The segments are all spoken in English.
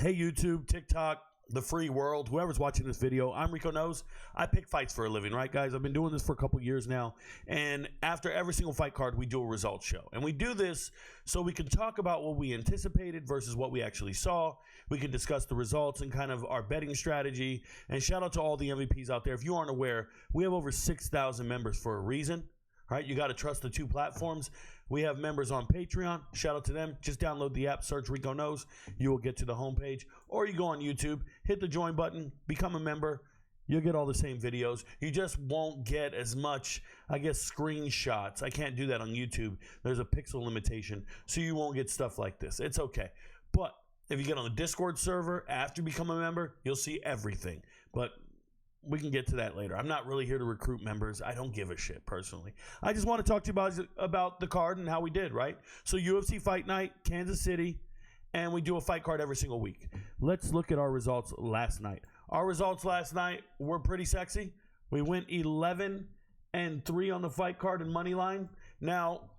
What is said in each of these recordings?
Hey, YouTube, TikTok, the free world, whoever's watching this video, I'm Ricoknows. I pick fights for a living, right, guys? I've been doing this for a couple years now, and after every single fight card, we do a results show. And we do this so we can talk about what we anticipated versus what we actually saw. We can discuss the results and kind of our betting strategy. And shout out to all the MVPs out there. If you aren't aware, we have over 6,000 members for a reason. Right, you got to trust the two platforms. We have members on Patreon. Shout out to them. Just download the app, search Ricoknows. You will get to the homepage. Or you go on YouTube, hit the join button, become a member. You'll get all the same videos. You just won't get as much, I guess, screenshots. I can't do that on YouTube. There's a pixel limitation, so you won't get stuff like this. It's okay. But if you get on the Discord server after you become a member, you'll see everything. But we can get to that later. I'm not really here to recruit members. I don't give a shit, personally. I just want to talk to you about the card and how we did, right? So UFC Fight Night, Kansas City, and we do a fight card every single week. Let's look at our results last night. Our results last night were pretty sexy. We went 11-3 on the fight card and Moneyline. Now,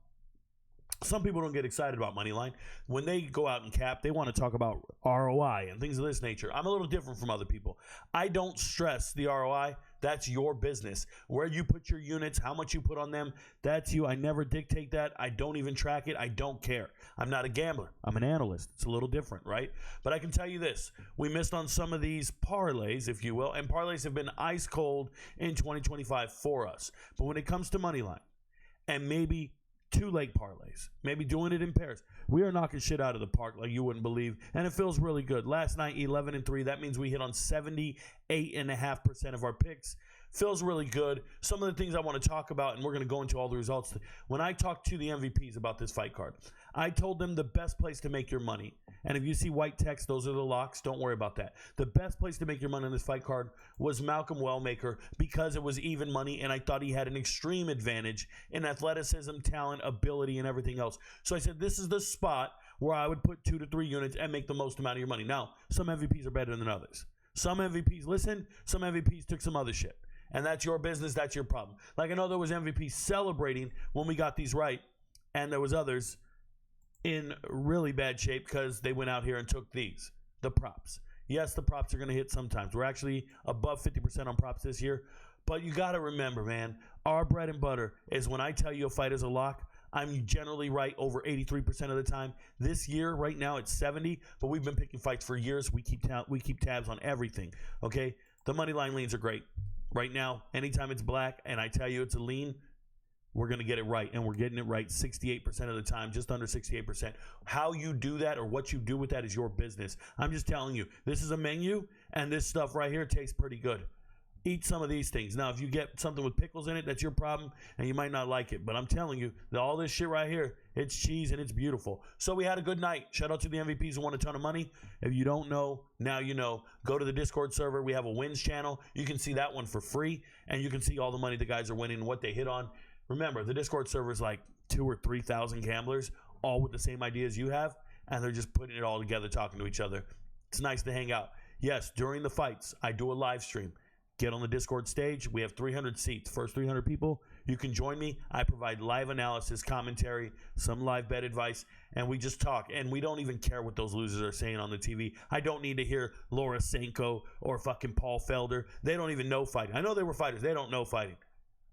some people don't get excited about Moneyline. When they go out and cap, they want to talk about ROI and things of this nature. I'm a little different from other people. I don't stress the ROI. That's your business. Where you put your units, how much you put on them, that's you. I never dictate that. I don't even track it. I don't care. I'm not a gambler. I'm an analyst. It's a little different, right? But I can tell you this. We missed on some of these parlays, if you will, and parlays have been ice cold in 2025 for us. But when it comes to Moneyline and maybe 2 leg parlays, maybe doing it in pairs, we are knocking shit out of the park like you wouldn't believe, and it feels really good. Last night, 11-3. That means we hit on 78.5% of our picks. Feels really good. Some of the things I want to talk about, and we're going to go into all the results. When I talked to the MVPs about this fight card, I told them the best place to make your money, and if you see white text, those are the locks. Don't worry about that. The best place to make your money on this fight card was Malcolm Wellmaker because it was even money, and I thought he had an extreme advantage in athleticism, talent, ability, and everything else. So I said, this is the spot where I would put 2 to 3 units and make the most amount of your money. Now, some MVPs are better than others. Some MVPs listen. Some MVPs took some other shit. And that's your business. That's your problem. Like, I know there was MVPs celebrating when we got these right, and there was others in really bad shape because they went out here and took these, the props. Yes, the props are going to hit sometimes. We're actually above 50% on props this year. But you got to remember, man, our bread and butter is when I tell you a fight is a lock, I'm generally right over 83% of the time. This year, right now, it's 70, but we've been picking fights for years. We keep tabs on everything, okay? The money line leans are great. Right now, anytime it's black and I tell you it's a lean, we're going to get it right, and we're getting it right 68% of the time, just under 68%. How you do that or what you do with that is your business. I'm just telling you, this is a menu, and this stuff right here tastes pretty good. Eat some of these things. Now, if you get something with pickles in it, that's your problem, and you might not like it. But I'm telling you, that all this shit right here, it's cheese, and it's beautiful. So we had a good night. Shout out to the MVPs who won a ton of money. If you don't know, now you know. Go to the Discord server. We have a wins channel. You can see that one for free, and you can see all the money the guys are winning and what they hit on. Remember, the Discord server is like 2,000 or 3,000 gamblers, all with the same ideas you have, and they're just putting it all together, talking to each other. It's nice to hang out. Yes, during the fights, I do a live stream. Get on the Discord stage. We have 300 seats. First 300 people, you can join me. I provide live analysis, commentary, some live bet advice, and we just talk. And we don't even care what those losers are saying on the TV. I don't need to hear Laura Sanko or fucking Paul Felder. They don't even know fighting. I know they were fighters. They don't know fighting.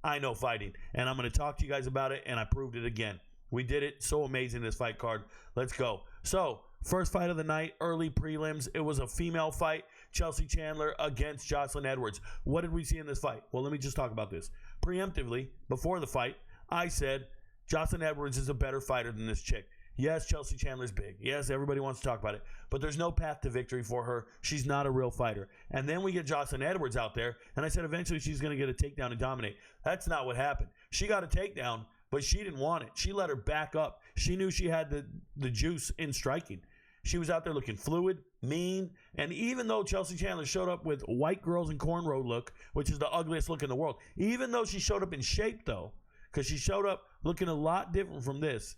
I know fighting. And I'm going to talk to you guys about it, and I proved it again. We did it. So amazing, this fight card. Let's go. So, first fight of the night, early prelims. It was a female fight. Chelsea Chandler against Jocelyn Edwards. What did we see in this fight? Well, let me just talk about this. Preemptively, before the fight, I said Jocelyn Edwards is a better fighter than this chick. Yes, Chelsea Chandler's big. Yes, everybody wants to talk about it. But there's no path to victory for her. She's not a real fighter. And then we get Jocelyn Edwards out there, and I said eventually she's going to get a takedown and dominate. That's not what happened. She got a takedown, but she didn't want it. She let her back up. She knew she had the juice in striking. She was out there looking fluid, mean, and even though Chelsea Chandler showed up with white girls and cornrow look, which is the ugliest look in the world, even though she showed up in shape, though, because she showed up looking a lot different from this,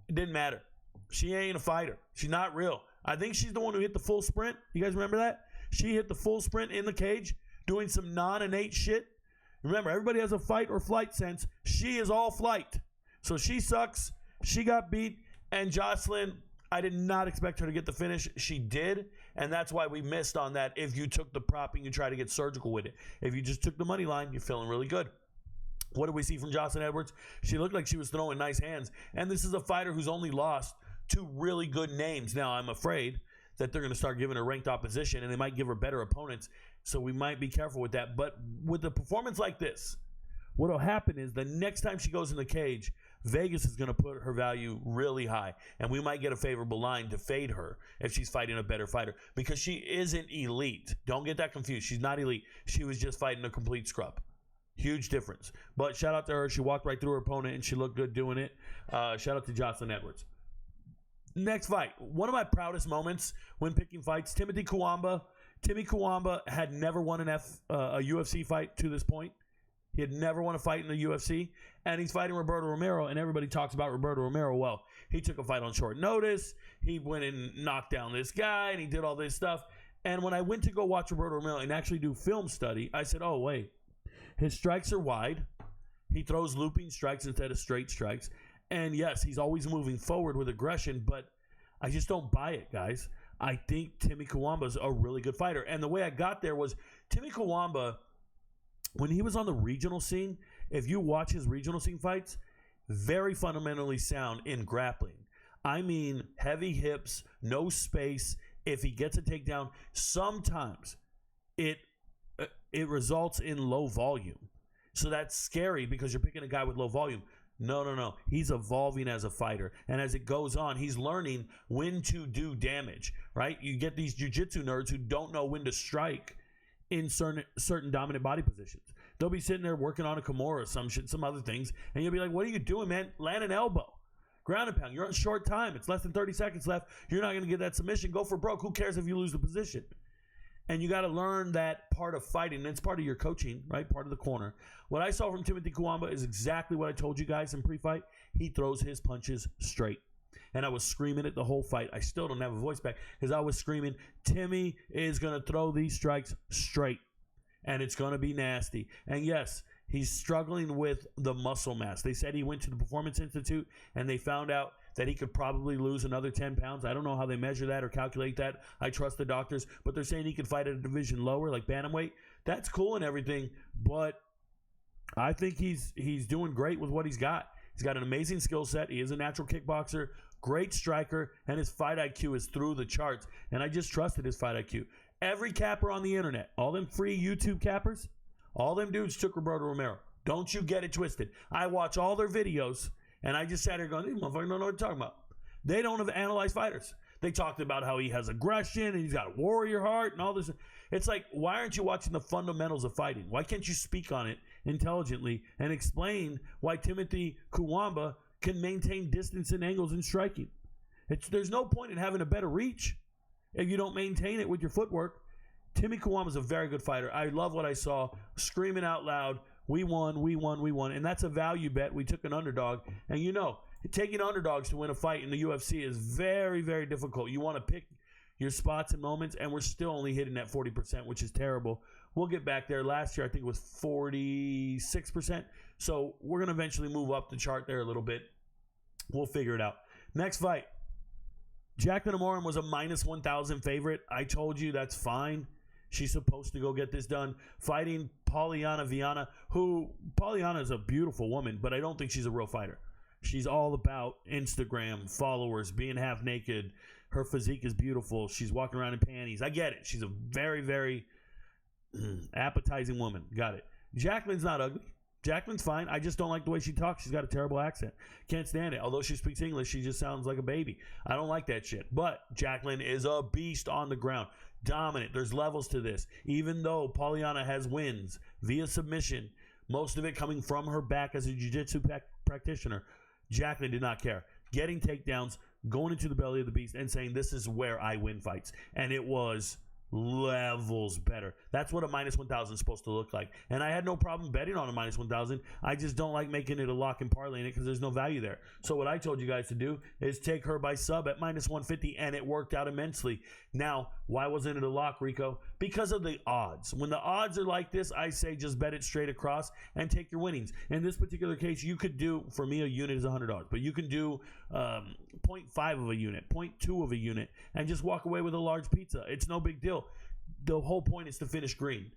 it didn't matter. She ain't a fighter. She's not real. I think she's the one who hit the full sprint. You guys remember that? She hit the full sprint in the cage, doing some non-innate shit. Remember, everybody has a fight or flight sense. She is all flight. So she sucks. She got beat, and Jocelyn, I did not expect her to get the finish. She did, and that's why we missed on that. If you took the prop and you try to get surgical with it. If you just took the money line, you're feeling really good. What did we see from Jocelyn Edwards? She looked like she was throwing nice hands, and this is a fighter who's only lost to really good names. Now, I'm afraid that they're going to start giving her ranked opposition, and they might give her better opponents, so we might be careful with that. But with a performance like this, what will happen is the next time she goes in the cage, Vegas is going to put her value really high, and we might get a favorable line to fade her if she's fighting a better fighter, because she isn't elite. Don't get that confused. She's not elite. She was just fighting a complete scrub. Huge difference. But shout out to her. She walked right through her opponent, and she looked good doing it. Shout out to Jocelyn Edwards. Next fight. One of my proudest moments when picking fights, Timothy Kuwamba. Timmy Kuwamba had never won a UFC fight to this point. He had never won a fight in the UFC, and he's fighting Roberto Romero, and everybody talks about Roberto Romero. Well, he took a fight on short notice. He went and knocked down this guy, and he did all this stuff. And when I went to go watch Roberto Romero and actually do film study, I said, oh, wait. His strikes are wide. He throws looping strikes instead of straight strikes. And yes, he's always moving forward with aggression, but I just don't buy it, guys. I think Timmy Kuwamba's a really good fighter. And the way I got there was Timmy Kuwamba, when he was on the regional scene, if you watch his regional scene fights, very fundamentally sound in grappling. I mean, heavy hips, no space. If he gets a takedown, sometimes it results in low volume. So that's scary because you're picking a guy with low volume. No. He's evolving as a fighter. And as it goes on, he's learning when to do damage, right? You get these jiu-jitsu nerds who don't know when to strike in certain dominant body positions. They'll be sitting there working on a Kimura, some other things, and you'll be like, what are you doing, man? Land an elbow. Ground and pound. You're on short time. It's less than 30 seconds left. You're not going to get that submission. Go for broke. Who cares if you lose the position? And you got to learn that part of fighting. It's part of your coaching, right? Part of the corner. What I saw from Timothy Kuwamba is exactly what I told you guys in pre-fight. He throws his punches straight. And I was screaming it the whole fight. I still don't have a voice back because I was screaming, Timmy is going to throw these strikes straight. And it's going to be nasty. And yes, he's struggling with the muscle mass. They said he went to the Performance Institute and they found out that he could probably lose another 10 pounds. I don't know how they measure that or calculate that. I trust the doctors, but they're saying he could fight at a division lower, like bantamweight. That's cool and everything, but I think he's doing great with what he's got. He's got an amazing skill set. He is a natural kickboxer, great striker, and his fight IQ is through the charts, and I just trusted his fight IQ. Every capper on the internet, all them free YouTube cappers, all them dudes took Roberto Romero. Don't you get it twisted. I watch all their videos, and I just sat here going, these motherfuckers don't know what they're talking about. They don't have analyzed fighters. They talked about how he has aggression, and he's got a warrior heart, and all this. It's like, why aren't you watching the fundamentals of fighting? Why can't you speak on it intelligently and explain why Timothy Kuwamba can maintain distance and angles in striking? There's no point in having a better reach if you don't maintain it with your footwork. Timmy Kuwamba's a very good fighter. I love what I saw. Screaming out loud, we won. And that's a value bet. We took an underdog. And you know, taking underdogs to win a fight in the UFC is very, very difficult. You want to pick your spots and moments, and we're still only hitting at 40%, which is terrible. We'll get back there. Last year, I think it was 46%. So we're going to eventually move up the chart there a little bit. We'll figure it out. Next fight. Jacqueline Amorim was a minus 1,000 favorite. I told you that's fine. She's supposed to go get this done. Fighting Paulina Vannata, who Paulina is a beautiful woman, but I don't think she's a real fighter. She's all about Instagram, followers, being half naked. Her physique is beautiful. She's walking around in panties. I get it. She's a very, very appetizing woman. Got it. Jacqueline's not ugly. Jacqueline's fine. I just don't like the way she talks. She's got a terrible accent. Can't stand it. Although she speaks English, she just sounds like a baby. I don't like that shit. But Jacqueline is a beast on the ground. Dominant. There's levels to this. Even though Paulina has wins via submission, most of it coming from her back as a jiu-jitsu practitioner, Jacqueline did not care. Getting takedowns, going into the belly of the beast, and saying, this is where I win fights. And it was levels better. That's what a minus 1,000 is supposed to look like. And I had no problem betting on a minus 1,000. I just don't like making it a lock and parlay in it because there's no value there. So what I told you guys to do is take her by sub at minus 150, and it worked out immensely. Now, why wasn't it a lock, Rico? Because of the odds. When the odds are like this, I say just bet it straight across and take your winnings. In this particular case, you could do, for me, a unit is $100, but you can do 0.5 of a unit, 0.2 of a unit, and just walk away with a large pizza. It's no big deal. The whole point is to finish green.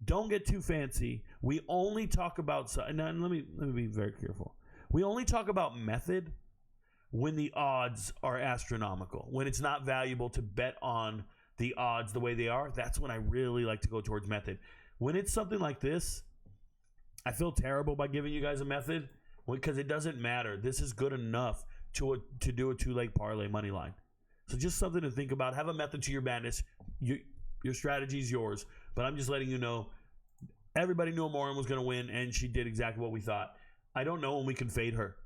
Don't get too fancy. We only talk about, and let me be very careful. We only talk about method when the odds are astronomical. When it's not valuable to bet on the odds the way they are, that's when I really like to go towards method. When it's something like this, I feel terrible by giving you guys a method because it doesn't matter. This is good enough to do a two-leg parlay money line. So just something to think about. Have a method to your madness. Your strategy is yours, but I'm just letting you know everybody knew Morin was going to win, and she did exactly what we thought. I don't know when we can fade her.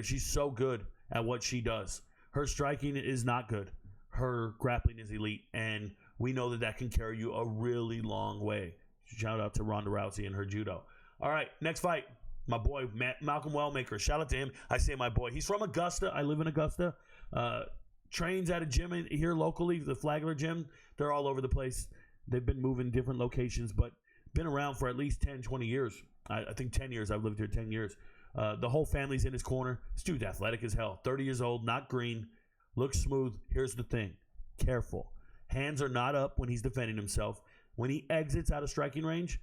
She's so good at what she does. Her striking is not good. Her grappling is elite, and we know that can carry you a really long way. Shout out to Ronda Rousey and her judo. All right, next fight. My boy, Malcolm Wellmaker. Shout out to him. I say my boy. He's from Augusta. I live in Augusta. Trains at a gym here locally, the Flagler Gym. They're all over the place. They've been moving different locations, but been around for at least 10, 20 years. I think 10 years. I've lived here 10 years. The whole family's in his corner. This dude's athletic as hell. 30 years old, not green. Looks smooth. Here's the thing. Careful. Hands are not up when he's defending himself. When he exits out of striking range,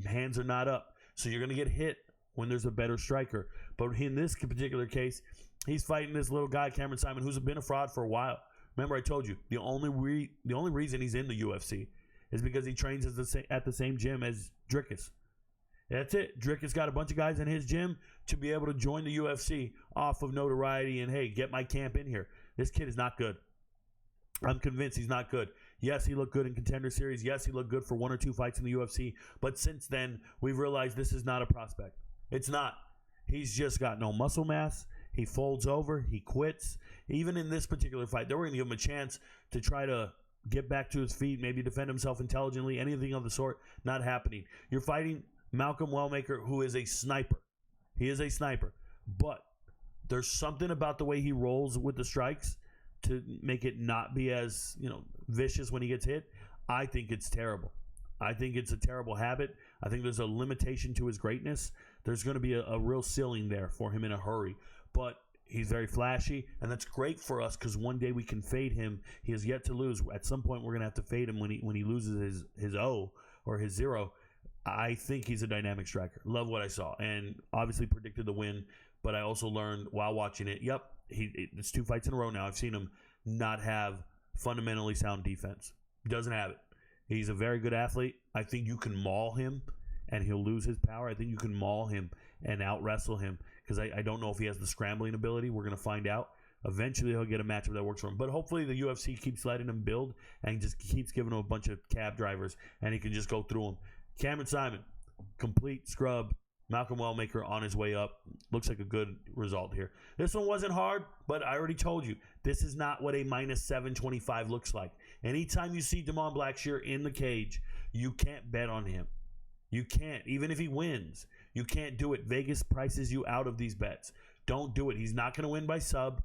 hands are not up. So you're going to get hit when there's a better striker. But in this particular case, he's fighting this little guy, Cameron Simon, who's been a fraud for a while. Remember, I told you, the only reason he's in the UFC is because he trains at the same gym as Drickus. That's it. Drickus got a bunch of guys in his gym to be able to join the UFC off of notoriety and, hey, get my camp in here. This kid is not good. I'm convinced he's not good. Yes, he looked good in Contender Series. Yes, he looked good for 1 or 2 fights in the UFC. But since then, we've realized this is not a prospect. It's not. He's just got no muscle mass. He folds over. He quits. Even in this particular fight, they were going to give him a chance to try to get back to his feet, maybe defend himself intelligently, anything of the sort. Not happening. You're fighting Malcolm Wellmaker, who is a sniper. He is a sniper. But there's something about the way he rolls with the strikes to make it not be as, vicious when he gets hit. I think it's terrible. I think it's a terrible habit. I think there's a limitation to his greatness. There's going to be a real ceiling there for him in a hurry. But he's very flashy, and that's great for us because one day we can fade him. He has yet to lose. At some point, we're going to have to fade him when he loses his O or his 0. I think he's a dynamic striker. Love what I saw, and obviously predicted the win. But I also learned while watching it, it's 2 fights in a row now. I've seen him not have fundamentally sound defense. He doesn't have it. He's a very good athlete. I think you can maul him, and he'll lose his power. I think you can maul him and out-wrestle him because I don't know if he has the scrambling ability. We're going to find out. Eventually, he'll get a matchup that works for him. But hopefully, the UFC keeps letting him build and just keeps giving him a bunch of cab drivers, and he can just go through them. Cameron Simon, complete scrub. Malcolm Wellmaker on his way up. Looks like a good result here. This one wasn't hard, but I already told you, this is not what a minus 725 looks like. Anytime you see Damon Blackshear in the cage, you can't bet on him. You can't. Even if he wins, you can't do it. Vegas prices you out of these bets. Don't do it. He's not going to win by sub.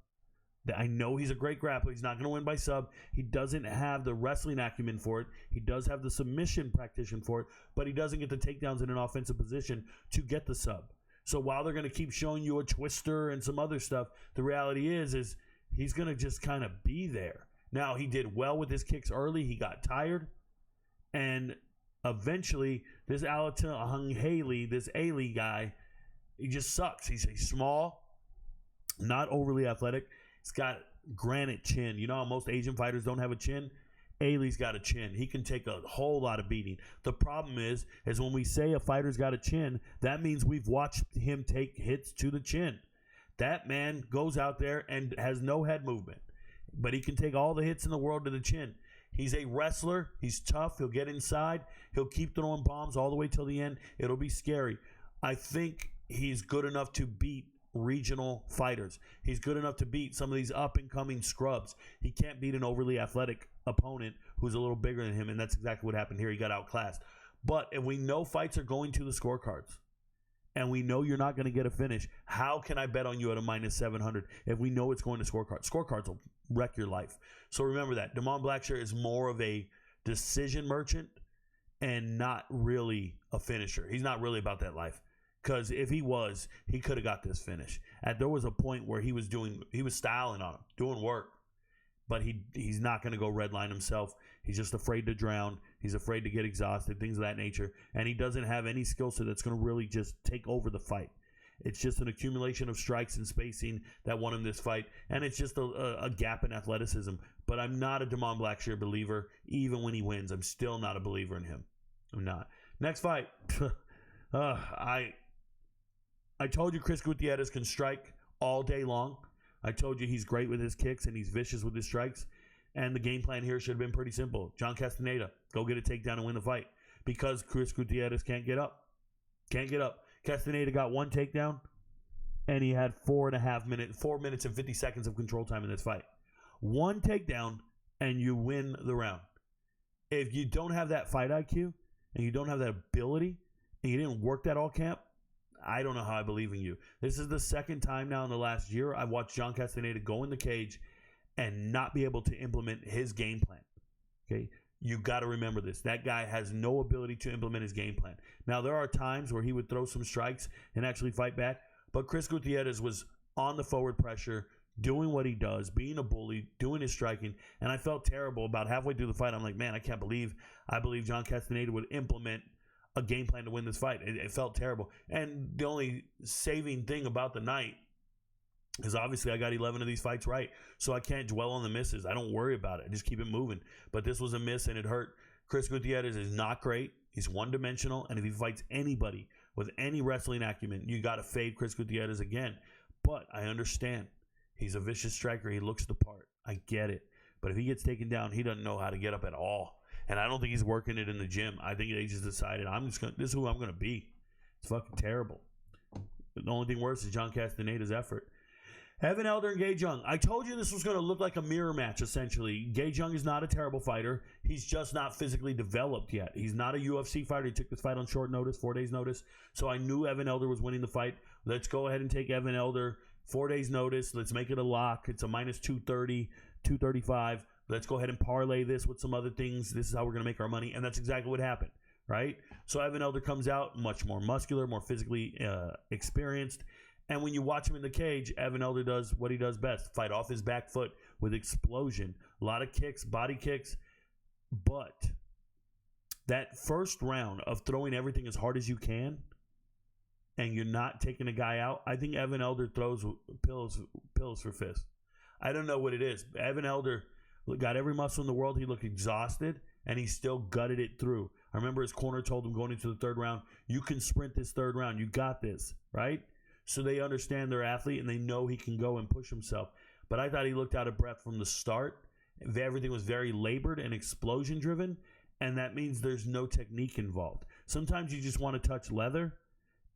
I know he's a great grappler. He's not going to win by sub. He doesn't have the wrestling acumen for it. He does have the submission practitioner for it, but he doesn't get the takedowns in an offensive position to get the sub. So while they're going to keep showing you a twister and some other stuff, the reality is he's going to just kind of be there. Now, he did well with his kicks early. He got tired. And eventually, this Alata Hung Haley, this Ailey guy, he just sucks. He's small, not overly athletic. He's got granite chin. You know how most Asian fighters don't have a chin? Ailey's got a chin. He can take a whole lot of beating. The problem is when we say a fighter's got a chin, that means we've watched him take hits to the chin. That man goes out there and has no head movement, but he can take all the hits in the world to the chin. He's a wrestler. He's tough. He'll get inside. He'll keep throwing bombs all the way till the end. It'll be scary. I think he's good enough to beat regional fighters. He's good enough to beat some of these up-and-coming scrubs. He can't beat an overly athletic opponent who's a little bigger than him, and that's exactly what happened here. He got outclassed. But if we know fights are going to the scorecards, and we know you're not going to get a finish, how can I bet on you at a minus 700 if we know it's going to scorecards? Scorecards will wreck your life. So remember that. Damon Blackshear is more of a decision merchant and not really a finisher. He's not really about that life. Because if he was, he could have got this finish. There was a point where he was styling on him, doing work. But he's not going to go redline himself. He's just afraid to drown. He's afraid to get exhausted, things of that nature. And he doesn't have any skill set that's going to really just take over the fight. It's just an accumulation of strikes and spacing that won him this fight. And it's just a gap in athleticism. But I'm not a Damon Blackshear believer. Even when he wins, I'm still not a believer in him. I'm not. Next fight. I told you Chris Gutierrez can strike all day long. I told you he's great with his kicks and he's vicious with his strikes. And the game plan here should have been pretty simple. John Castaneda, go get a takedown and win the fight. Because Chris Gutierrez can't get up. Can't get up. Castaneda got one takedown, and he had 4 minutes and 50 seconds of control time in this fight. One takedown, and you win the round. If you don't have that fight IQ, and you don't have that ability, and you didn't work that all camp, I don't know how I believe in you. This is the second time now in the last year I've watched John Castaneda go in the cage and not be able to implement his game plan. Okay? You got to remember this. That guy has no ability to implement his game plan. Now, there are times where he would throw some strikes and actually fight back, but Chris Gutierrez was on the forward pressure, doing what he does, being a bully, doing his striking, and I felt terrible about halfway through the fight. I'm like, man, I believe John Castaneda would implement a game plan to win this fight. It felt terrible. And the only saving thing about the night is obviously I got 11 of these fights right, so I can't dwell on the misses. I don't worry about it. I just keep it moving. But this was a miss, and it hurt. Chris Gutierrez is not great. He's one-dimensional, and if he fights anybody with any wrestling acumen, you got to fade Chris Gutierrez again. But I understand. He's a vicious striker. He looks the part. I get it. But if he gets taken down, he doesn't know how to get up at all. And I don't think he's working it in the gym. I think they just decided, this is who I'm going to be. It's fucking terrible. The only thing worse is John Castaneda's effort. Evan Elder and Gage Jung. I told you this was going to look like a mirror match, essentially. Gage Jung is not a terrible fighter. He's just not physically developed yet. He's not a UFC fighter. He took this fight on short notice, 4 days notice. So I knew Evan Elder was winning the fight. Let's go ahead and take Evan Elder 4 days notice. Let's make it a lock. It's a minus 230, 235. Let's go ahead and parlay this with some other things. This is how we're going to make our money. And that's exactly what happened, right? So Evan Elder comes out much more muscular, more physically experienced. And when you watch him in the cage, Evan Elder does what he does best, fight off his back foot with explosion. A lot of kicks, body kicks. But that first round of throwing everything as hard as you can and you're not taking a guy out, I think Evan Elder throws pills for fists. I don't know what it is. Evan Elder got every muscle in the world. He looked exhausted, and he still gutted it through. I remember his corner told him going into the third round, you can sprint this third round. You got this, right? So they understand their athlete, and they know he can go and push himself. But I thought he looked out of breath from the start. Everything was very labored and explosion-driven, and that means there's no technique involved. Sometimes you just want to touch leather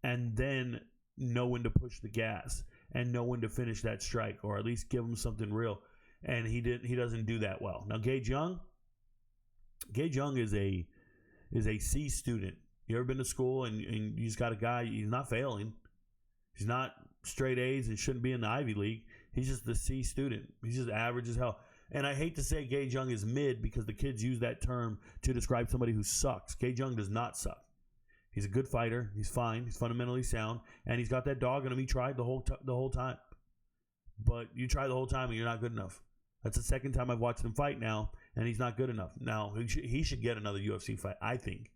and then know when to push the gas and know when to finish that strike, or at least give him something real. And he doesn't do that well. Now Gage Jung is a C student. You ever been to school and you just got a guy, he's not failing. He's not straight A's and shouldn't be in the Ivy League. He's just the C student. He's just average as hell. And I hate to say Gage Jung is mid because the kids use that term to describe somebody who sucks. Gage Jung does not suck. He's a good fighter. He's fine. He's fundamentally sound. And he's got that dog in him. He tried the whole time. But you try the whole time and you're not good enough. That's the second time I've watched him fight now, and he's not good enough. Now, he should get another UFC fight, I think.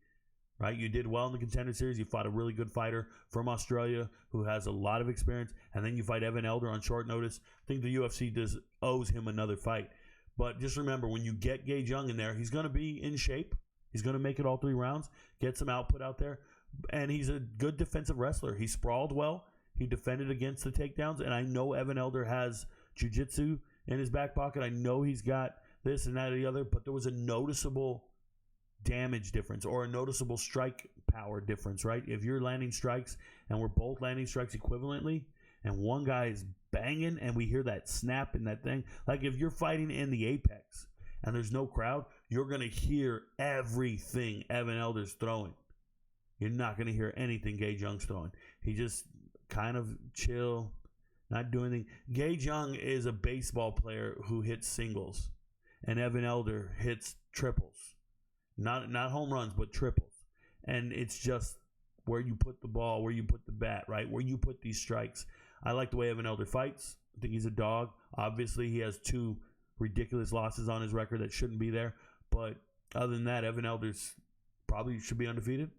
Right? You did well in the Contender Series. You fought a really good fighter from Australia who has a lot of experience, and then you fight Evan Elder on short notice. I think the UFC owes him another fight. But just remember, when you get Gage Jung in there, he's going to be in shape. He's going to make it all 3 rounds, get some output out there, and he's a good defensive wrestler. He sprawled well. He defended against the takedowns, and I know Evan Elder has jiu-jitsu in his back pocket. I know he's got this and that and the other, but there was a noticeable damage difference or a noticeable strike power difference, right? If you're landing strikes and we're both landing strikes equivalently, and one guy is banging and we hear that snap in that thing. Like if you're fighting in the Apex and there's no crowd, you're going to hear everything Evan Elder's throwing. You're not going to hear anything Gage Jung's throwing. He just kind of chill, not doing anything. Gage Jung is a baseball player who hits singles, and Evan Elder hits triples. Not home runs, but triples. And it's just where you put the ball, where you put the bat, right? Where you put these strikes. I like the way Evan Elder fights. I think he's a dog. Obviously, he has 2 ridiculous losses on his record that shouldn't be there. But other than that, Evan Elder's probably should be undefeated,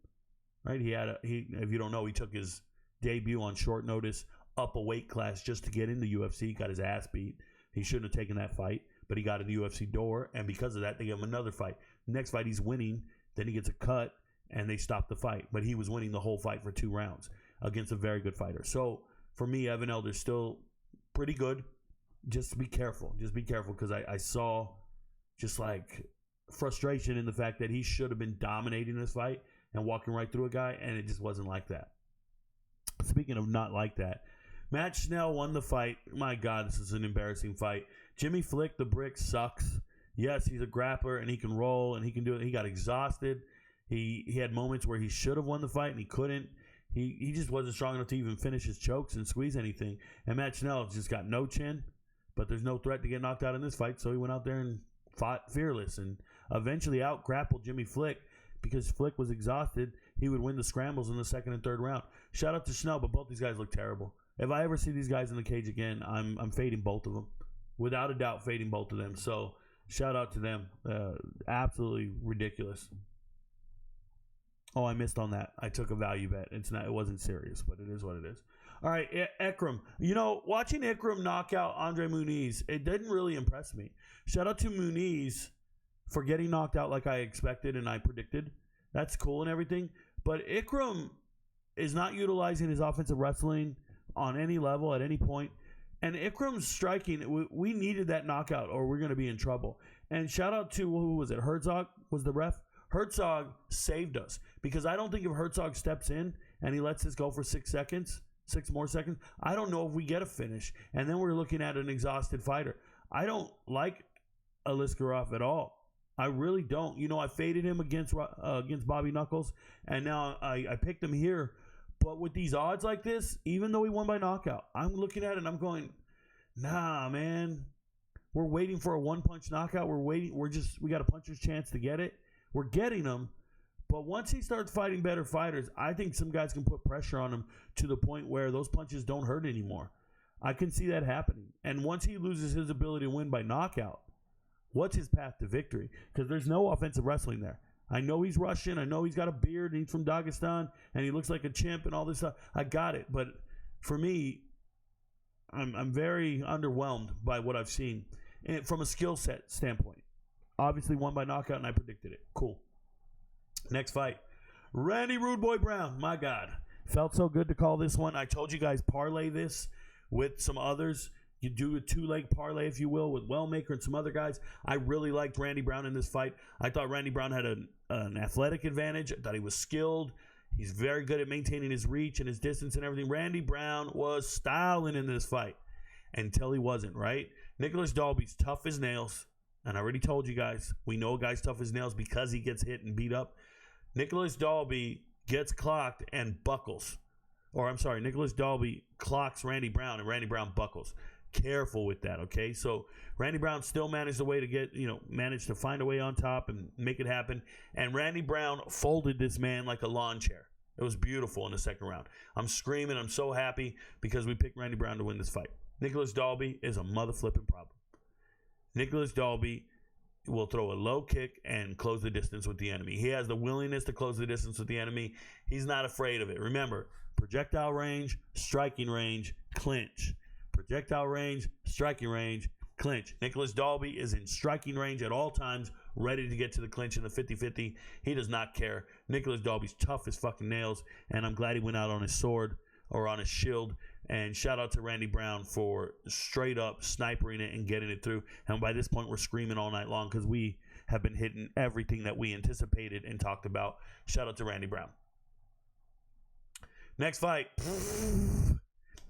right? If you don't know, he took his debut on short notice up a weight class just to get in the UFC. He got his ass beat. He shouldn't have taken that fight, but he got in the UFC door, and because of that, they gave him another fight. Next fight, he's winning. Then he gets a cut, and they stop the fight. But he was winning the whole fight for 2 rounds against a very good fighter. So for me, Evan Elder's still pretty good. Just be careful. Just be careful, because I saw just like frustration in the fact that he should have been dominating this fight and walking right through a guy, and it just wasn't like that. Speaking of not like that, Matt Schnell won the fight. My God, this is an embarrassing fight. Jimmy Flick, the brick, sucks. Yes, he's a grappler, and he can roll, and he can do it. He got exhausted. He had moments where he should have won the fight, and he couldn't. He just wasn't strong enough to even finish his chokes and squeeze anything. And Matt Schnell just got no chin, but there's no threat to get knocked out in this fight, so he went out there and fought fearless and eventually out-grappled Jimmy Flick. Because Flick was exhausted, he would win the scrambles in the 2nd and 3rd round. Shout out to Schnell, but both these guys look terrible. If I ever see these guys in the cage again, I'm fading both of them. Without a doubt, fading both of them. So shout out to them. Absolutely ridiculous. Oh, I missed on that. I took a value bet. It wasn't serious, but it is what it is. All right, Ekram. You know, watching Ekram knock out Andre Muniz, it didn't really impress me. Shout out to Muniz for getting knocked out like I expected and I predicted. That's cool and everything. But Ikram is not utilizing his offensive wrestling on any level at any point. And Ikram's striking, we needed that knockout or we're going to be in trouble. And shout out to, who was it? Herzog was the ref. Herzog saved us. Because I don't think if Herzog steps in and he lets this go for 6 more seconds, I don't know if we get a finish. And then we're looking at an exhausted fighter. I don't like Aliskerov at all. I really don't. You know, I faded him against Bobby Knuckles, and now I picked him here. But with these odds like this, even though he won by knockout, I'm looking at it and I'm going, nah, man. We're waiting for a one-punch knockout. We got a puncher's chance to get it. We're getting him. But once he starts fighting better fighters, I think some guys can put pressure on him to the point where those punches don't hurt anymore. I can see that happening. And once he loses his ability to win by knockout, what's his path to victory? Because there's no offensive wrestling there. I know he's Russian. I know he's got a beard and he's from Dagestan and he looks like a chimp and all this stuff. I got it. But for me, I'm very underwhelmed by what I've seen from a skill set standpoint. Obviously won by knockout and I predicted it. Cool. Next fight. Randy Rude Boy Brown. My God. Felt so good to call this one. I told you guys parlay this with some others. You do a 2-leg parlay, if you will, with Wellmaker and some other guys. I really liked Randy Brown in this fight. I thought Randy Brown had an athletic advantage. I thought he was skilled. He's very good at maintaining his reach and his distance and everything. Randy Brown was styling in this fight until he wasn't, right? Nicholas Dalby's tough as nails. And I already told you guys, we know a guy's tough as nails because he gets hit and beat up. Nicholas Dalby gets clocked and buckles. Nicholas Dalby clocks Randy Brown and Randy Brown buckles. Careful with that, okay? So Randy Brown still managed to find a way on top and make it happen. And Randy Brown folded this man like a lawn chair. It was beautiful in the 2nd round. I'm screaming. I'm so happy because we picked Randy Brown to win this fight. Nicholas Dalby is a mother flipping problem. Nicholas Dalby will throw a low kick and close the distance with the enemy. He has the willingness to close the distance with the enemy. He's not afraid of it. Remember, projectile range, striking range, clinch. Projectile range, striking range, clinch. Nicholas Dalby is in striking range at all times, ready to get to the clinch in the 50-50. He does not care. Nicholas Dalby's tough as fucking nails, and I'm glad he went out on his sword or on his shield. And shout out to Randy Brown for straight up snipering it and getting it through. And by this point, we're screaming all night long because we have been hitting everything that we anticipated and talked about. Shout out to Randy Brown. Next fight.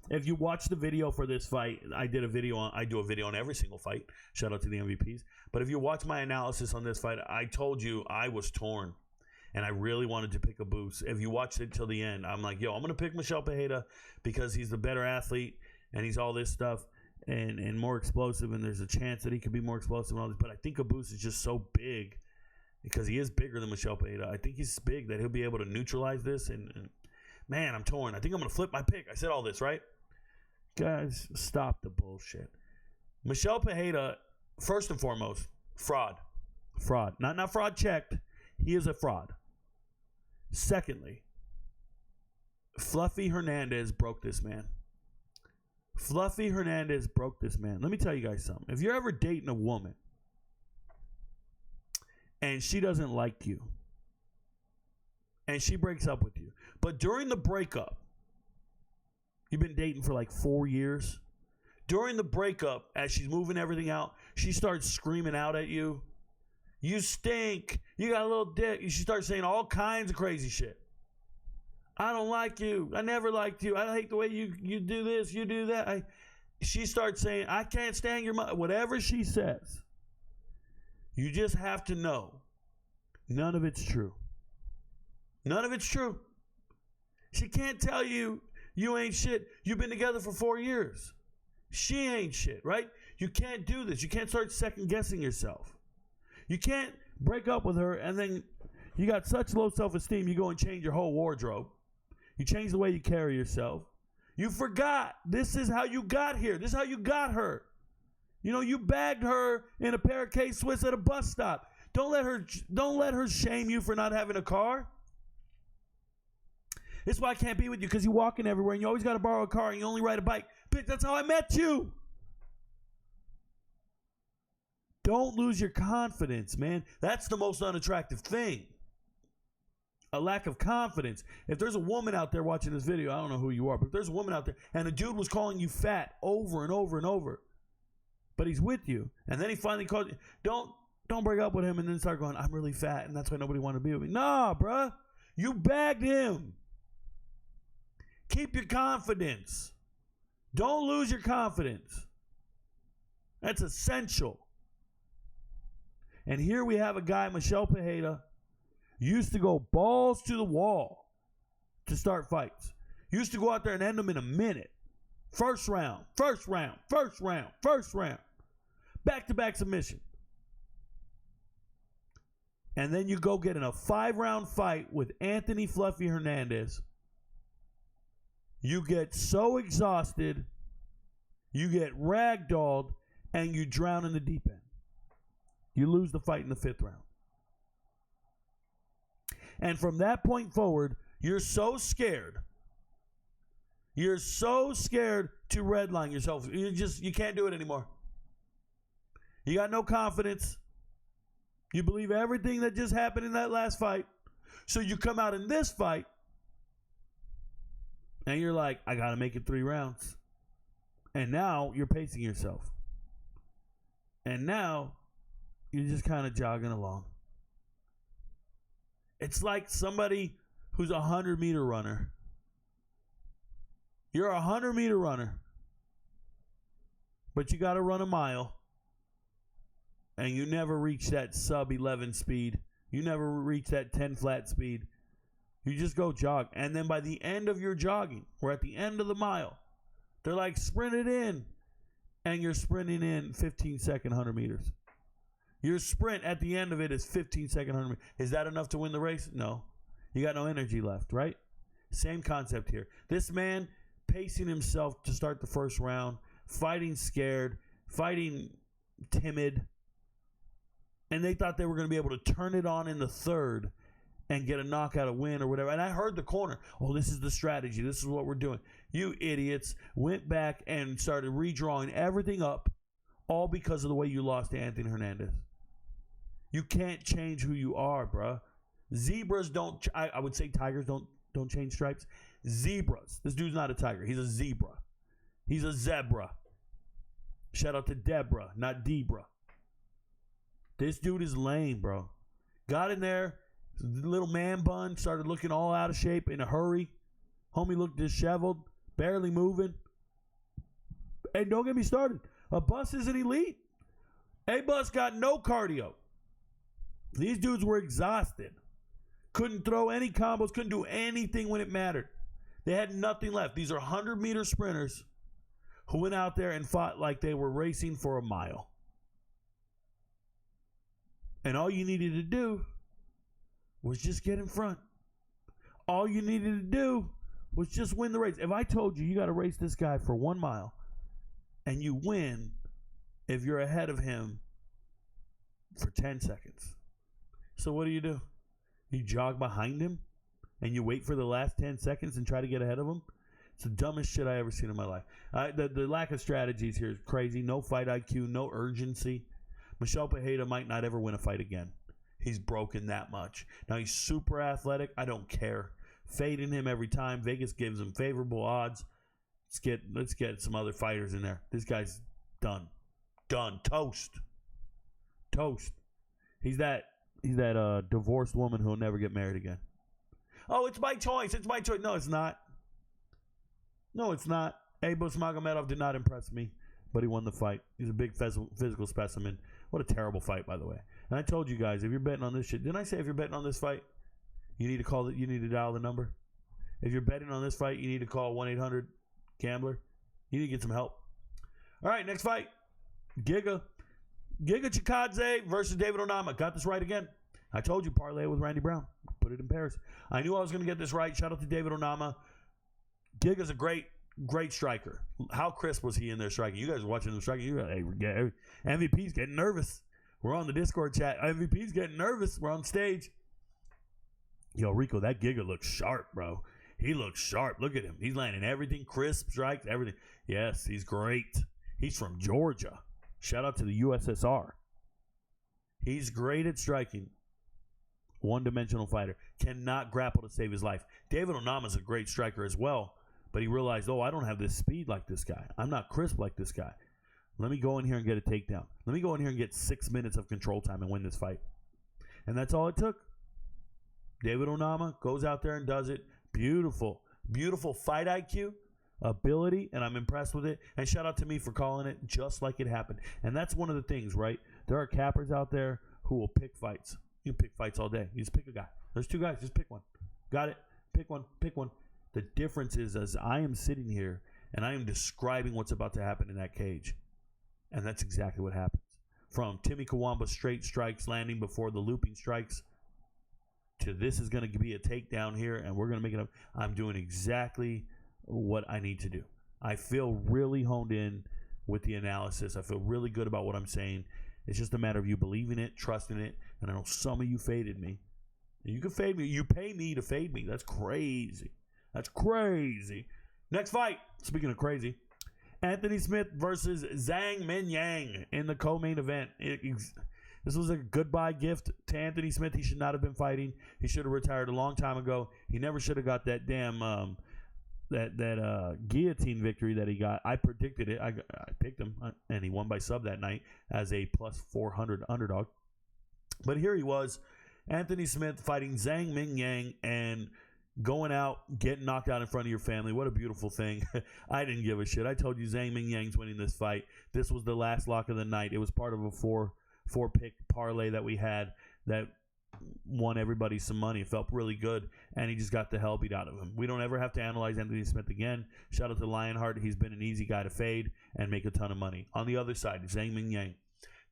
If you watch the video for this fight, I do a video on every single fight. Shout out to the MVPs. But if you watch my analysis on this fight, I told you I was torn. And I really wanted to pick a boost. If you watched it till the end, I'm like, yo, I'm going to pick Michel Pereira because he's the better athlete and he's all this stuff and more explosive. And there's a chance that he could be more explosive and all this. But I think a boost is just so big because he is bigger than Michel Pereira. I think he's big that he'll be able to neutralize this. And man, I'm torn. I think I'm going to flip my pick. I said all this, right? Guys, stop the bullshit. Michel Pereira, first and foremost, fraud. Fraud. Not fraud checked. He is a fraud. Secondly, Fluffy Hernandez broke this man. Fluffy Hernandez broke this man. Let me tell you guys something. If you're ever dating a woman and she doesn't like you and she breaks up with you, but during the breakup, you've been dating for like 4 years. During the breakup, as she's moving everything out, she starts screaming out at you. You stink. You got a little dick. You should start saying all kinds of crazy shit. I don't like you. I never liked you. I hate the way you do this, you do that. She starts saying, I can't stand your mother. Whatever she says, you just have to know none of it's true. None of it's true. She can't tell you you ain't shit. You've been together for 4 years. She ain't shit, right? You can't do this. You can't start second guessing yourself. You can't break up with her and then you got such low self-esteem, you go and change your whole wardrobe. You change the way you carry yourself. You forgot. This is how you got here. This is how you got her. You know, you bagged her in a pair of K-Swiss at a bus stop. Don't let her shame you for not having a car. This is why I can't be with you, because you're walking everywhere and you always got to borrow a car and you only ride a bike. Bitch, that's how I met you. Don't lose your confidence, man. That's the most unattractive thing. A lack of confidence. If there's a woman out there watching this video, I don't know who you are, but if there's a woman out there and a dude was calling you fat over and over and over, but he's with you, and then he finally called you, don't break up with him and then start going, I'm really fat and that's why nobody wanted to be with me. Nah, bruh. You bagged him. Keep your confidence. Don't lose your confidence. That's essential. And here we have a guy, Michel Pereira, used to go balls to the wall to start fights. Used to go out there and end them in a minute. First round. Back-to-back submission. And then you go get in a 5-round fight with Anthony Fluffy Hernandez. You get so exhausted, you get ragdolled, and you drown in the deep end. You lose the fight in the 5th round. And from that point forward, you're so scared. You're so scared to redline yourself. You can't do it anymore. You got no confidence. You believe everything that just happened in that last fight. So you come out in this fight, and you're like, I got to make it 3 rounds. And now you're pacing yourself. And now you're just kind of jogging along. It's like somebody who's a 100-meter runner. You're a 100-meter runner, but you got to run a mile, and you never reach that sub-11 speed. You never reach that 10 flat speed. You just go jog. And then by the end of your jogging, we're at the end of the mile, they're like, sprint it in. And you're sprinting in 15-second 100 meters. Your sprint at the end of it is 15-second 100 meters. Is that enough to win the race? No. You got no energy left, right? Same concept here. This man pacing himself to start the first round, fighting scared, fighting timid, and they thought they were going to be able to turn it on in the 3rd and get a knockout, a win, or whatever. And I heard the corner, oh, this is the strategy. This is what we're doing. You idiots went back and started redrawing everything up, all because of the way you lost to Anthony Hernandez. You can't change who you are, bruh. Zebras don't, I would say tigers don't change stripes. Zebras. This dude's not a tiger. He's a zebra. He's a zebra. Shout out to Deborah, not Debra. This dude is lame, bro. Got in there, little man bun, started looking all out of shape in a hurry. Homie looked disheveled, barely moving. And don't get me started. Abus is an elite. Abus got no cardio. These dudes were exhausted. Couldn't throw any combos. Couldn't do anything when it mattered. They had nothing left. These are 100-meter sprinters who went out there and fought like they were racing for a mile. And all you needed to do was just get in front. All you needed to do was just win the race. If I told you got to race this guy for 1 mile and you win if you're ahead of him for 10 seconds. So what do? You jog behind him and you wait for the last 10 seconds and try to get ahead of him? It's the dumbest shit I ever seen in my life. The lack of strategies here is crazy. No fight IQ, no urgency. Michel Pereira might not ever win a fight again. He's broken that much. Now, he's super athletic. I don't care. Fading him every time. Vegas gives him favorable odds. Let's get some other fighters in there. This guy's done. Done. Toast. He's that divorced woman who'll never get married again. Oh, it's my choice. No, it's not. Abus Magomedov did not impress me, but he won the fight. He's a big physical specimen. What a terrible fight, by the way. And I told you guys, if you're betting on this shit, didn't I say if you're betting on this fight, you need to call it, you need to dial the number? If you're betting on this fight, you need to call 1-800-GAMBLER. You need to get some help. All right, next fight. Giga Chicad versus David Oama. Got this right again. I told you, parlay it with Randy Brown. Put it in pairs. I knew I was going to get this right. Shout out to David Oama. Giga's a great striker. How crisp was he in there striking? You guys are watching him striking. Hey, MVP's getting nervous. We're on the Discord chat. MVP's getting nervous. We're on stage. Yo, Rico, that Giga looks sharp, bro. He looks sharp. Look at him. He's landing everything. Crisp strikes, everything. Yes, he's great. He's from Georgia. Shout out to the USSR. He's great at striking. One-dimensional fighter. Cannot grapple to save his life. David Onama's a great striker as well. But he realized, I don't have this speed like this guy. I'm not crisp like this guy. Let me go in here and get a takedown. Let me go in here and get 6 minutes of control time and win this fight. And that's all it took. David Oama goes out there and does it. Beautiful. Beautiful fight IQ, ability, and I'm impressed with it. And shout out to me for calling it just like it happened. And that's one of the things, right? There are cappers out there who will pick fights. You can pick fights all day. You just pick a guy. There's 2 guys. Just pick one. Got it? Pick one. The difference is as I am sitting here and I am describing what's about to happen in that cage. And that's exactly what happens. From Timmy Kawamba's straight strikes landing before the looping strikes to this is going to be a takedown here and we're going to make it up. I'm doing exactly what I need to do. I feel really honed in with the analysis. I feel really good about what I'm saying. It's just a matter of you believing it, trusting it. And I know some of you faded me. You can fade me. You pay me to fade me. That's crazy. Next fight. Speaking of crazy, Anthony Smith versus Zhang Mingyang in the co-main event. This was a goodbye gift to Anthony Smith. He should not have been fighting. He should have retired a long time ago. He never should have got that damn guillotine victory that he got. I predicted it. I picked him, and he won by sub that night as a plus 400 underdog. But here he was, Anthony Smith fighting Zhang Mingyang and going out, getting knocked out in front of your family. What a beautiful thing. I didn't give a shit. I told you Zhang Mingyang's winning this fight. This was the last lock of the night. It was part of a four-pick parlay that we had that won everybody some money. It felt really good, and he just got the hell beat out of him. We don't ever have to analyze Anthony Smith again. Shout out to Lionheart. He's been an easy guy to fade and make a ton of money. On the other side, Zhang Mingyang.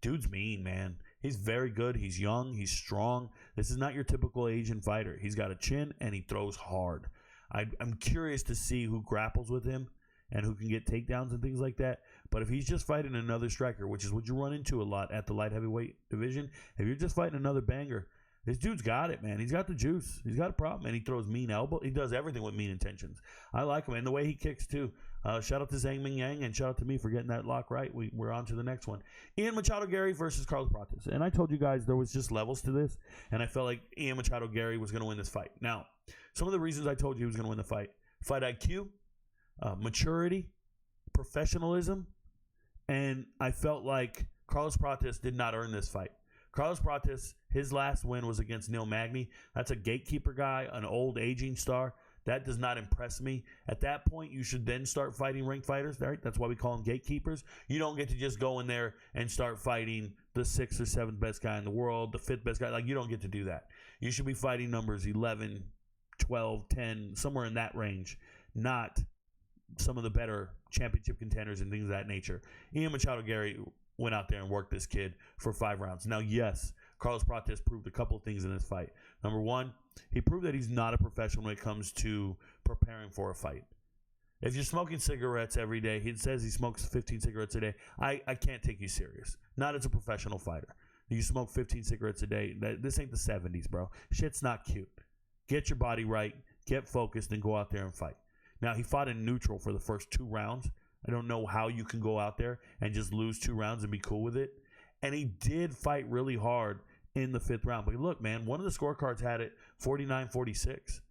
Dude's mean, man. He's very good. He's young. He's strong. This is not your typical Asian fighter. He's got a chin, and he throws hard. I'm curious to see who grapples with him and who can get takedowns and things like that. But if he's just fighting another striker, which is what you run into a lot at the light heavyweight division, if you're just fighting another banger, this dude's got it, man. He's got the juice. He's got a problem, and he throws mean elbow. He does everything with mean intentions. I like him, and the way he kicks, too. Shout out to Zhang Mingyang, and shout out to me for getting that lock right. We're on to the next one. Ian Machado Garry versus Carlos Prates. And I told you guys there was just levels to this, and I felt like Ian Machado Garry was going to win this fight. Now, some of the reasons I told you he was going to win the fight. Fight IQ, maturity, professionalism, and I felt like Carlos Prates did not earn this fight. Carlos Prates, his last win was against Neil Magny. That's a gatekeeper guy, an old aging star. That does not impress me. At that point, you should then start fighting ranked fighters, right? That's why we call them gatekeepers. You don't get to just go in there and start fighting the 6th or 7th best guy in the world, the 5th best guy. Like, you don't get to do that. You should be fighting numbers 11, 12, 10, somewhere in that range, not some of the better championship contenders and things of that nature. Machado Garry went out there and worked this kid for 5 rounds. Now, yes, Carlos Prates proved a couple of things in this fight. Number one, he proved that he's not a professional when it comes to preparing for a fight. If you're smoking cigarettes every day, he says he smokes 15 cigarettes a day. I can't take you serious. Not as a professional fighter. You smoke 15 cigarettes a day. This ain't the 70s, bro. Shit's not cute. Get your body right, get focused, and go out there and fight. Now, he fought in neutral for the first 2 rounds. I don't know how you can go out there and just lose 2 rounds and be cool with it. And he did fight really hard in the 5th round. But look, man, one of the scorecards had it 49-46.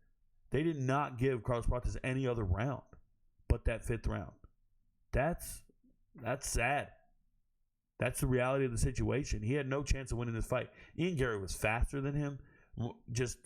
They did not give Carlos Prates any other round but that 5th round. That's sad. That's the reality of the situation. He had no chance of winning this fight. Garry was faster than him, just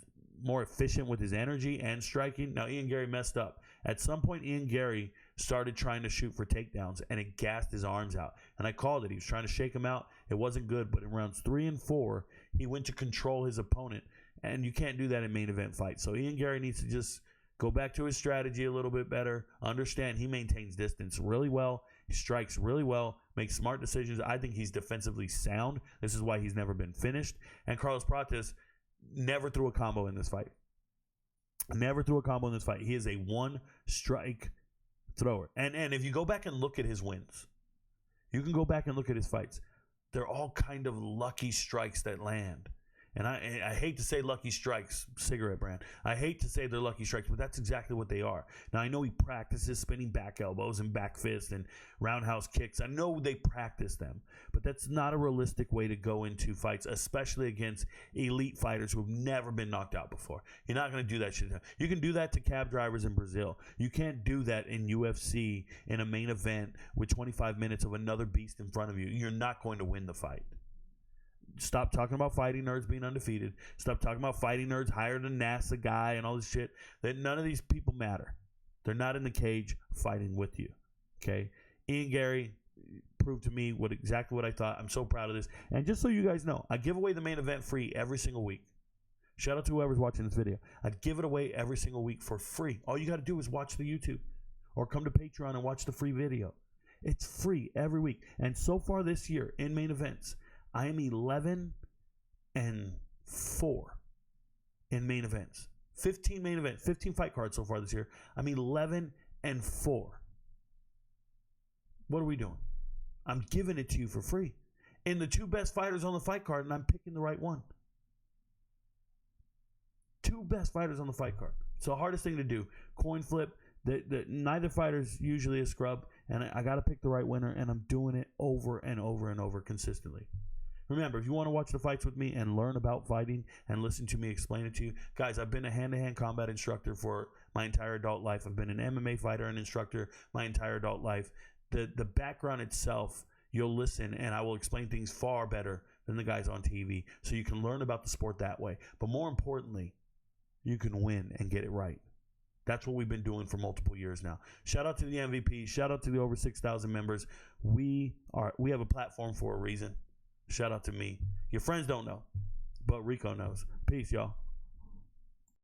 more efficient with his energy and striking. Now, Garry messed up. At some point, Garry started trying to shoot for takedowns, and it gassed his arms out. And I called it. He was trying to shake him out. It wasn't good. But in rounds 3 and 4, he went to control his opponent. And you can't do that in main event fights. So Garry needs to just go back to his strategy a little bit better. Understand he maintains distance really well. He strikes really well. Makes smart decisions. I think he's defensively sound. This is why he's never been finished. And Carlos Prates never threw a combo in this fight. Never threw a combo in this fight. He is a one-strike thrower. And if you go back and look at his wins, you can go back and look at his fights. They're all kind of lucky strikes that land. And I hate to say lucky strikes, cigarette brand. I hate to say they're lucky strikes, but that's exactly what they are. Now, I know he practices spinning back elbows and back fists and roundhouse kicks. I know they practice them, but that's not a realistic way to go into fights, especially against elite fighters who have never been knocked out before. You're not going to do that shit. You can do that to cab drivers in Brazil. You can't do that in UFC in a main event with 25 minutes of another beast in front of you. You're not going to win the fight. Stop talking about fighting nerds being undefeated. Stop talking about fighting nerds higher than NASA guy and all this shit. That none of these people matter. They're not in the cage fighting with you. Okay? Garry proved to me exactly what I thought. I'm so proud of this. And just so you guys know, I give away the main event free every single week. Shout out to whoever's watching this video. I give it away every single week for free. All you got to do is watch the YouTube or come to Patreon and watch the free video. It's free every week. And so far this year in main events, I am 11-4 in main events. 15 main events, 15 fight cards so far this year. I'm 11-4. What are we doing? I'm giving it to you for free. In the 2 best fighters on the fight card, and I'm picking the right one. 2 best fighters on the fight card. It's the hardest thing to do. Coin flip. Neither fighter's usually a scrub, and I got to pick the right winner, and I'm doing it over and over and over consistently. Remember, if you want to watch the fights with me and learn about fighting and listen to me explain it to you, guys, I've been a hand-to-hand combat instructor for my entire adult life. I've been an MMA fighter and instructor my entire adult life. The background itself, you'll listen, and I will explain things far better than the guys on TV, so you can learn about the sport that way. But more importantly, you can win and get it right. That's what we've been doing for multiple years now. Shout out to the MVP. Shout out to the over 6,000 members. We have a platform for a reason. Shout out to me. Your friends don't know, but Rico knows. Peace, y'all.